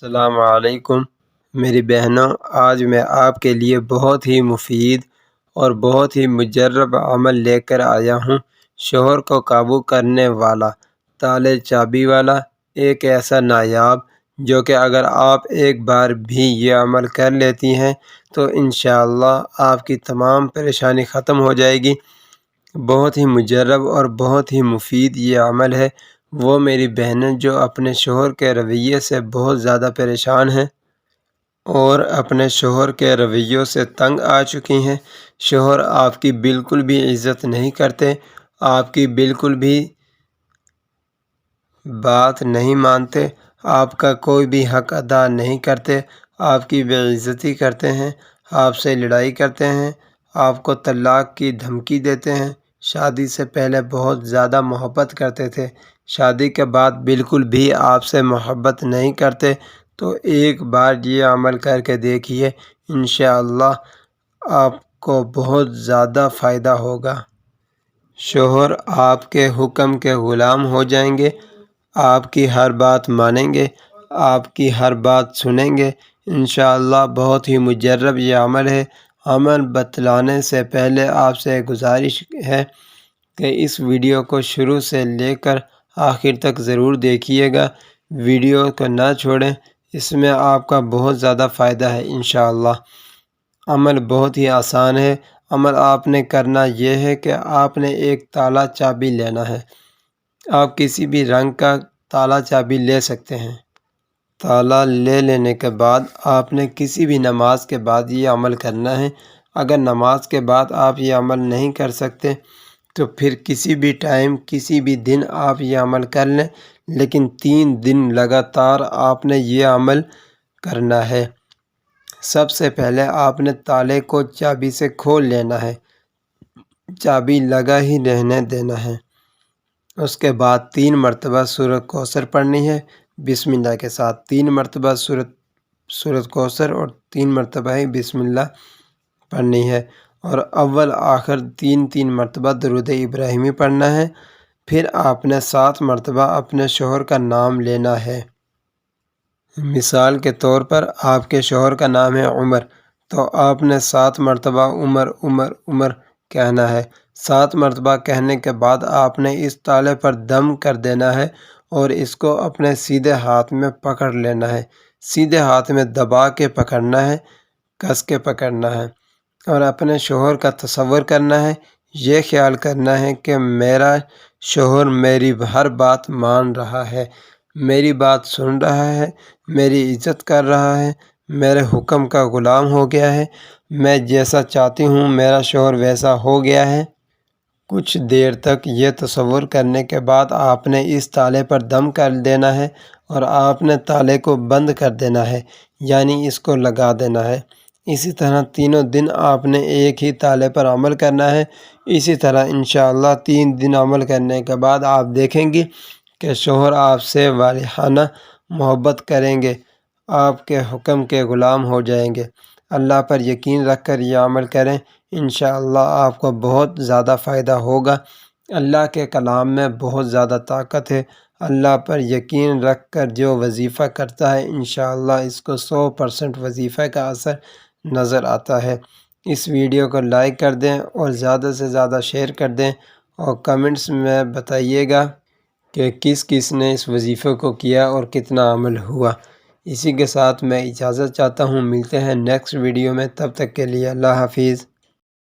السلام علیکم میری بہنوں، آج میں آپ کے لیے بہت ہی مفید اور بہت ہی مجرب عمل لے کر آیا ہوں۔ شوہر کو قابو کرنے والا، تالے چابی والا ایک ایسا نایاب جو کہ اگر آپ ایک بار بھی یہ عمل کر لیتی ہیں تو انشاءاللہ آپ کی تمام پریشانی ختم ہو جائے گی۔ بہت ہی مجرب اور بہت ہی مفید یہ عمل ہے۔ وہ میری بہنیں جو اپنے شوہر کے رویے سے بہت زیادہ پریشان ہیں اور اپنے شوہر کے رویوں سے تنگ آ چکی ہیں، شوہر آپ کی بالکل بھی عزت نہیں کرتے، آپ کی بالکل بھی بات نہیں مانتے، آپ کا کوئی بھی حق ادا نہیں کرتے، آپ کی بے عزتی کرتے ہیں، آپ سے لڑائی کرتے ہیں، آپ کو طلاق کی دھمکی دیتے ہیں۔ شادی سے پہلے بہت زیادہ محبت کرتے تھے، شادی کے بعد بالکل بھی آپ سے محبت نہیں کرتے، تو ایک بار یہ عمل کر کے دیکھیے، انشاءاللہ آپ کو بہت زیادہ فائدہ ہوگا۔ شوہر آپ کے حکم کے غلام ہو جائیں گے، آپ کی ہر بات مانیں گے، آپ کی ہر بات سنیں گے۔ انشاءاللہ بہت ہی مجرب یہ عمل ہے۔ عمل بتلانے سے پہلے آپ سے گزارش ہے کہ اس ویڈیو کو شروع سے لے کر آخر تک ضرور دیکھیے گا، ویڈیو کو نہ چھوڑیں، اس میں آپ کا بہت زیادہ فائدہ ہے انشاءاللہ۔ عمل بہت ہی آسان ہے۔ عمل آپ نے کرنا یہ ہے کہ آپ نے ایک تالا چابی لینا ہے۔ آپ کسی بھی رنگ کا تالا چابی لے سکتے ہیں۔ تالا لے لینے کے بعد آپ نے کسی بھی نماز کے بعد یہ عمل کرنا ہے۔ اگر نماز کے بعد آپ یہ عمل نہیں کر سکتے تو پھر کسی بھی ٹائم کسی بھی دن آپ یہ عمل کر لیں، لیکن 3 دن لگاتار آپ نے یہ عمل کرنا ہے۔ سب سے پہلے آپ نے تالے کو چابی سے کھول لینا ہے، چابی لگا ہی رہنے دینا ہے۔ اس کے بعد 3 مرتبہ سورۃ کوثر پڑھنی ہے، بسم اللہ کے ساتھ 3 مرتبہ سورۃ کوثر اور 3 مرتبہ ہی بسم اللہ پڑھنی ہے، اور اول آخر 3 مرتبہ درود ابراہیمی پڑھنا ہے۔ پھر آپ نے 7 مرتبہ اپنے شوہر کا نام لینا ہے۔ مثال کے طور پر آپ کے شوہر کا نام ہے عمر، تو آپ نے 7 مرتبہ عمر عمر عمر کہنا ہے۔ 7 مرتبہ کہنے کے بعد آپ نے اس تالے پر دم کر دینا ہے اور اس کو اپنے سیدھے ہاتھ میں پکڑ لینا ہے، سیدھے ہاتھ میں دبا کے پکڑنا ہے، کس کے پکڑنا ہے، اور اپنے شوہر کا تصور کرنا ہے۔ یہ خیال کرنا ہے کہ میرا شوہر میری ہر بات مان رہا ہے، میری بات سن رہا ہے، میری عزت کر رہا ہے، میرے حکم کا غلام ہو گیا ہے، میں جیسا چاہتی ہوں میرا شوہر ویسا ہو گیا ہے۔ کچھ دیر تک یہ تصور کرنے کے بعد آپ نے اس تالے پر دم کر دینا ہے اور آپ نے تالے کو بند کر دینا ہے، یعنی اس کو لگا دینا ہے۔ اسی طرح 3 دن آپ نے ایک ہی تالے پر عمل کرنا ہے۔ اسی طرح انشاءاللہ 3 دن عمل کرنے کے بعد آپ دیکھیں گی کہ شوہر آپ سے والہانہ محبت کریں گے، آپ کے حکم کے غلام ہو جائیں گے۔ اللہ پر یقین رکھ کر یہ عمل کریں، انشاءاللہ آپ کو بہت زیادہ فائدہ ہوگا۔ اللہ کے کلام میں بہت زیادہ طاقت ہے۔ اللہ پر یقین رکھ کر جو وظیفہ کرتا ہے انشاءاللہ اس کو 100% وظیفہ کا اثر نظر آتا ہے۔ اس ویڈیو کو لائک کر دیں اور زیادہ سے زیادہ شیئر کر دیں، اور کمنٹس میں بتائیے گا کہ کس کس نے اس وظیفے کو کیا اور کتنا عمل ہوا۔ اسی کے ساتھ میں اجازت چاہتا ہوں، ملتے ہیں نیکسٹ ویڈیو میں، تب تک کے لیے اللہ حافظ۔